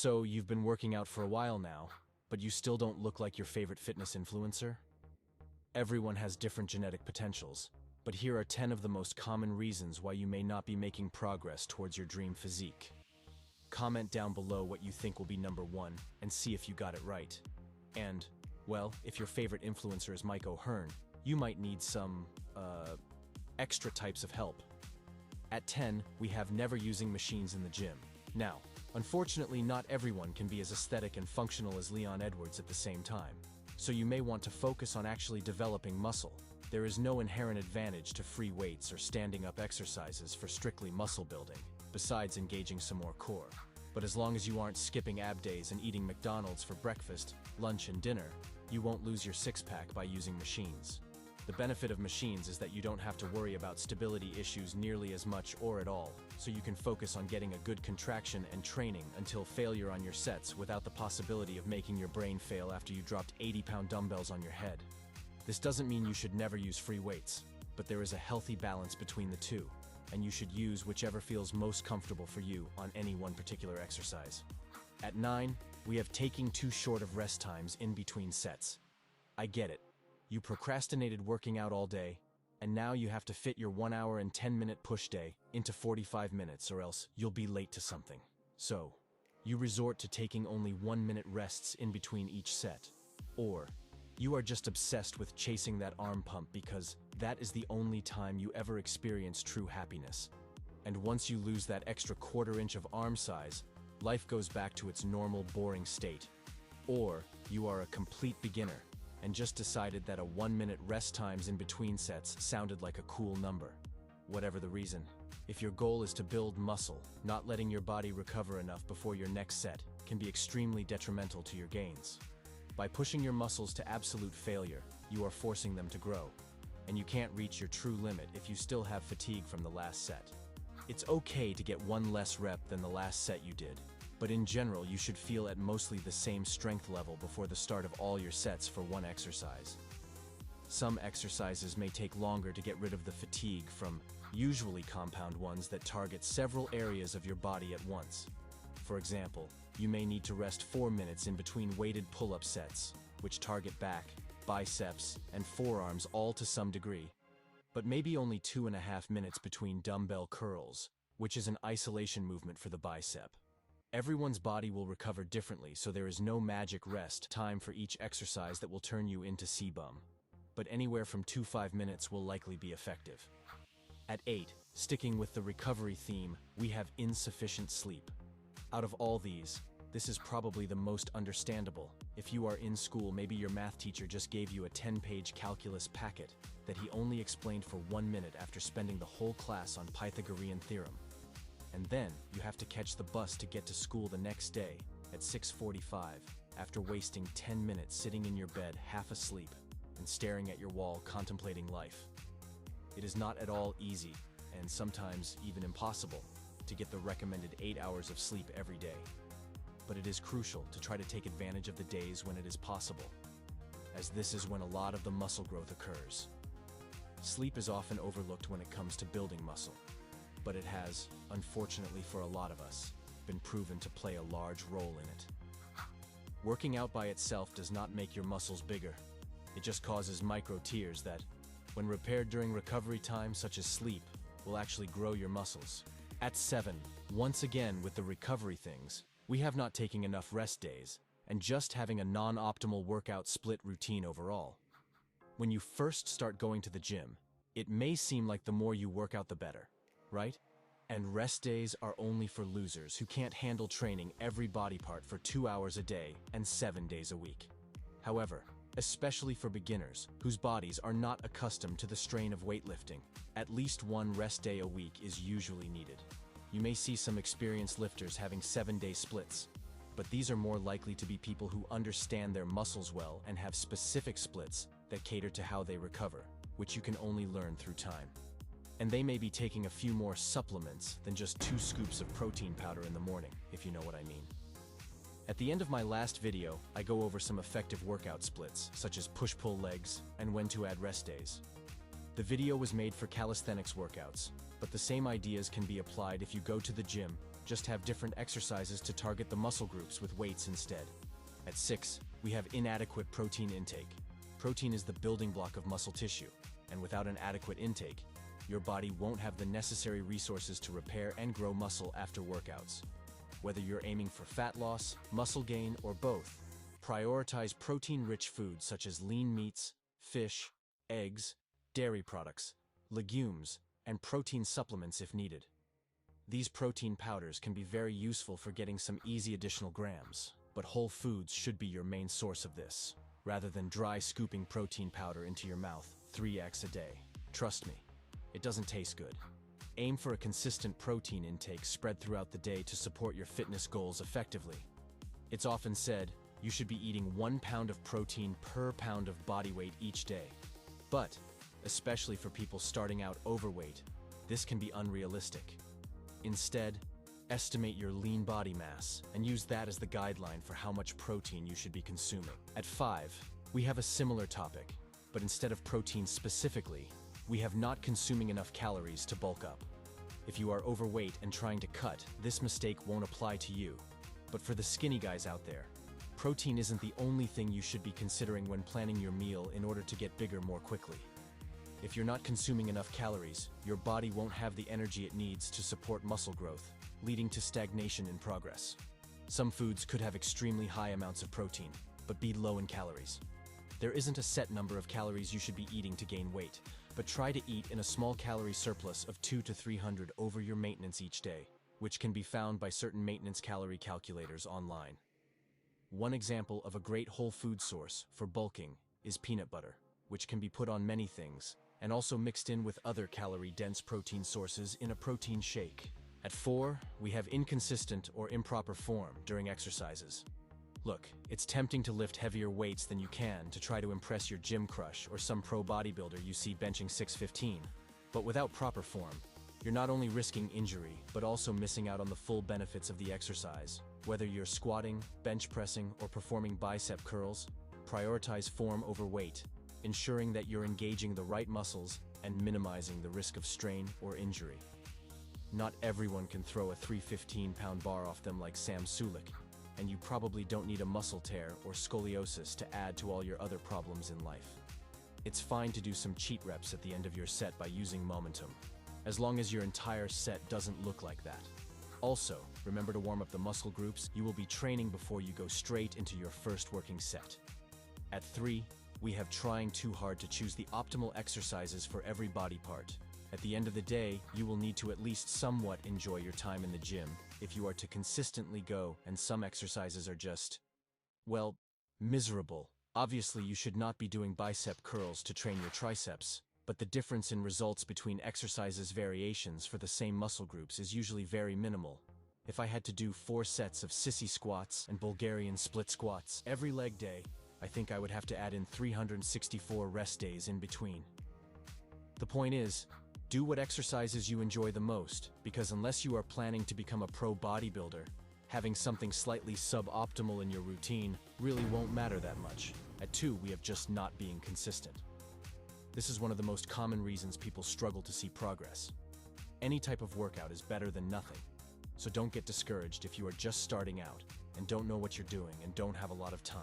So you've been working out for a while now, but you still don't look like your favorite fitness influencer? Everyone has different genetic potentials, but here are 10 of the most common reasons why you may not be making progress towards your dream physique. Comment down below what you think will be number 1 and see if you got it right. And, well, if your favorite influencer is Mike O'Hearn, you might need some, extra types of help. At 10, we have never using machines in the gym. Now, unfortunately, not everyone can be as aesthetic and functional as Leon Edwards at the same time, so you may want to focus on actually developing muscle. There is no inherent advantage to free weights or standing up exercises for strictly muscle building, besides engaging some more core. But as long as you aren't skipping ab days and eating McDonald's for breakfast, lunch, and dinner, you won't lose your six-pack by using machines. The benefit of machines is that you don't have to worry about stability issues nearly as much or at all, so you can focus on getting a good contraction and training until failure on your sets without the possibility of making your brain fail after you dropped 80-pound dumbbells on your head. This doesn't mean you should never use free weights, but there is a healthy balance between the two, and you should use whichever feels most comfortable for you on any one particular exercise. At 9, we have taking too short of rest times in between sets. I get it. You procrastinated working out all day, and now you have to fit your 1 hour and 10-minute push day into 45 minutes or else you'll be late to something. So, you resort to taking only 1-minute rests in between each set. Or, you are just obsessed with chasing that arm pump because that is the only time you ever experience true happiness. And once you lose that extra quarter-inch of arm size, life goes back to its normal, boring state. Or, you are a complete beginner and just decided that a 1-minute rest times in between sets sounded like a cool number. Whatever the reason, if your goal is to build muscle, not letting your body recover enough before your next set can be extremely detrimental to your gains. By pushing your muscles to absolute failure, you are forcing them to grow, and you can't reach your true limit if you still have fatigue from the last set. It's okay to get one less rep than the last set you did, but in general you should feel at mostly the same strength level before the start of all your sets for one exercise. Some exercises may take longer to get rid of the fatigue from usually compound ones that target several areas of your body at once. For example, you may need to rest 4 minutes in between weighted pull-up sets, which target back, biceps, and forearms all to some degree, but maybe only 2.5 minutes between dumbbell curls, which is an isolation movement for the bicep. Everyone's body will recover differently, so there is no magic rest time for each exercise that will turn you into C-bum. But anywhere from 2 to 5 minutes will likely be effective. At 8, sticking with the recovery theme, we have insufficient sleep. Out of all these, this is probably the most understandable. If you are in school, maybe your math teacher just gave you a 10-page calculus packet that he only explained for 1 minute after spending the whole class on Pythagorean theorem. And then you have to catch the bus to get to school the next day at 6:45 after wasting 10 minutes sitting in your bed half asleep and staring at your wall contemplating life. It is not at all easy, and sometimes even impossible, to get the recommended 8 hours of sleep every day. But it is crucial to try to take advantage of the days when it is possible, as this is when a lot of the muscle growth occurs. Sleep is often overlooked when it comes to building muscle, but it has, unfortunately for a lot of us, been proven to play a large role in it. Working out by itself does not make your muscles bigger. It just causes micro tears that, when repaired during recovery time such as sleep, will actually grow your muscles. At 7, once again with the recovery things, we have not taken enough rest days, and just having a non-optimal workout split routine overall. When you first start going to the gym, it may seem like the more you work out the better, right? And rest days are only for losers who can't handle training every body part for 2 hours a day and 7 days a week. However, especially for beginners whose bodies are not accustomed to the strain of weightlifting, at least one rest day a week is usually needed. You may see some experienced lifters having 7-day splits, but these are more likely to be people who understand their muscles well and have specific splits that cater to how they recover, which you can only learn through time. And they may be taking a few more supplements than just 2 scoops of protein powder in the morning, if you know what I mean. At the end of my last video, I go over some effective workout splits, such as push-pull legs and when to add rest days. The video was made for calisthenics workouts, but the same ideas can be applied if you go to the gym, just have different exercises to target the muscle groups with weights instead. At 6, we have inadequate protein intake. Protein is the building block of muscle tissue, and without an adequate intake, your body won't have the necessary resources to repair and grow muscle after workouts. Whether you're aiming for fat loss, muscle gain, or both, prioritize protein-rich foods such as lean meats, fish, eggs, dairy products, legumes, and protein supplements if needed. These protein powders can be very useful for getting some easy additional grams, but whole foods should be your main source of this, rather than dry scooping protein powder into your mouth 3x a day. Trust me, it doesn't taste good. Aim for a consistent protein intake spread throughout the day to support your fitness goals effectively. It's often said, you should be eating 1 pound of protein per pound of body weight each day. But, especially for people starting out overweight, this can be unrealistic. Instead, estimate your lean body mass and use that as the guideline for how much protein you should be consuming. At 5, we have a similar topic, but instead of protein specifically, we have not consuming enough calories to bulk up. If you are overweight and trying to cut, this mistake won't apply to you. But for the skinny guys out there, protein isn't the only thing you should be considering when planning your meal in order to get bigger more quickly. If you're not consuming enough calories, your body won't have the energy it needs to support muscle growth, leading to stagnation in progress. Some foods could have extremely high amounts of protein, but be low in calories. There isn't a set number of calories you should be eating to gain weight, but try to eat in a small calorie surplus of 200 to 300 over your maintenance each day, which can be found by certain maintenance calorie calculators online. One example of a great whole food source for bulking is peanut butter, which can be put on many things, and also mixed in with other calorie-dense protein sources in a protein shake. At 4, we have inconsistent or improper form during exercises. Look, it's tempting to lift heavier weights than you can to try to impress your gym crush or some pro bodybuilder you see benching 615. But without proper form, you're not only risking injury, but also missing out on the full benefits of the exercise. Whether you're squatting, bench pressing, or performing bicep curls, prioritize form over weight, ensuring that you're engaging the right muscles and minimizing the risk of strain or injury. Not everyone can throw a 315-pound bar off them like Sam Sulek, and you probably don't need a muscle tear or scoliosis to add to all your other problems in life. It's fine to do some cheat reps at the end of your set by using momentum, as long as your entire set doesn't look like that. Also, remember to warm up the muscle groups you will be training before you go straight into your first working set. At 3, we have trying too hard to choose the optimal exercises for every body part. At the end of the day, you will need to at least somewhat enjoy your time in the gym if you are to consistently go, and some exercises are just, well, miserable. Obviously, you should not be doing bicep curls to train your triceps, but the difference in results between exercises variations for the same muscle groups is usually very minimal. If I had to do 4 sets of sissy squats and Bulgarian split squats every leg day, I think I would have to add in 364 rest days in between. The point is, do what exercises you enjoy the most, because unless you are planning to become a pro bodybuilder, having something slightly suboptimal in your routine really won't matter that much. At 2, we have just not being consistent. This is one of the most common reasons people struggle to see progress. Any type of workout is better than nothing, so don't get discouraged if you are just starting out and don't know what you're doing and don't have a lot of time.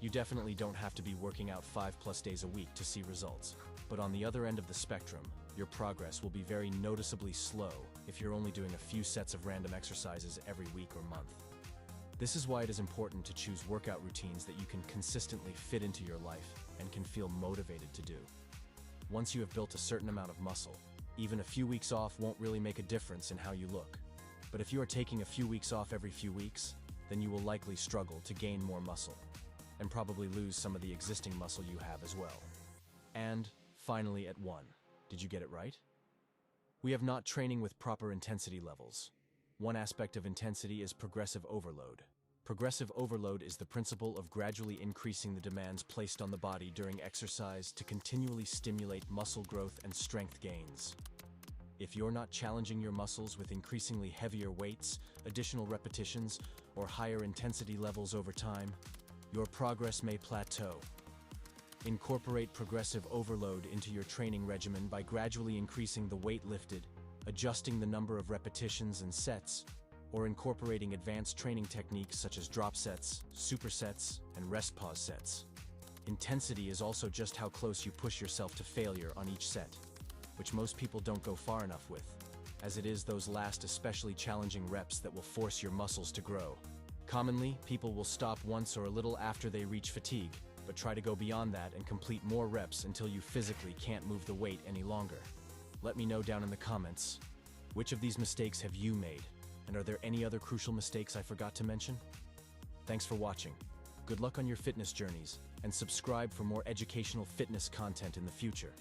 You definitely don't have to be working out 5+ days a week to see results, but on the other end of the spectrum, your progress will be very noticeably slow if you're only doing a few sets of random exercises every week or month. This is why it is important to choose workout routines that you can consistently fit into your life and can feel motivated to do. Once you have built a certain amount of muscle, even a few weeks off won't really make a difference in how you look. But if you are taking a few weeks off every few weeks, then you will likely struggle to gain more muscle, and probably lose some of the existing muscle you have as well. And finally at 1, did you get it right? We have not training with proper intensity levels. One aspect of intensity is progressive overload. Progressive overload is the principle of gradually increasing the demands placed on the body during exercise to continually stimulate muscle growth and strength gains. If you're not challenging your muscles with increasingly heavier weights, additional repetitions, or higher intensity levels over time, your progress may plateau. Incorporate progressive overload into your training regimen by gradually increasing the weight lifted, adjusting the number of repetitions and sets, or incorporating advanced training techniques such as drop sets, supersets, and rest pause sets. Intensity is also just how close you push yourself to failure on each set, which most people don't go far enough with, as it is those last especially challenging reps that will force your muscles to grow. Commonly, people will stop once or a little after they reach fatigue, but try to go beyond that and complete more reps until you physically can't move the weight any longer. Let me know down in the comments, which of these mistakes have you made? And are there any other crucial mistakes I forgot to mention? Thanks for watching. Good luck on your fitness journeys, and subscribe for more educational fitness content in the future.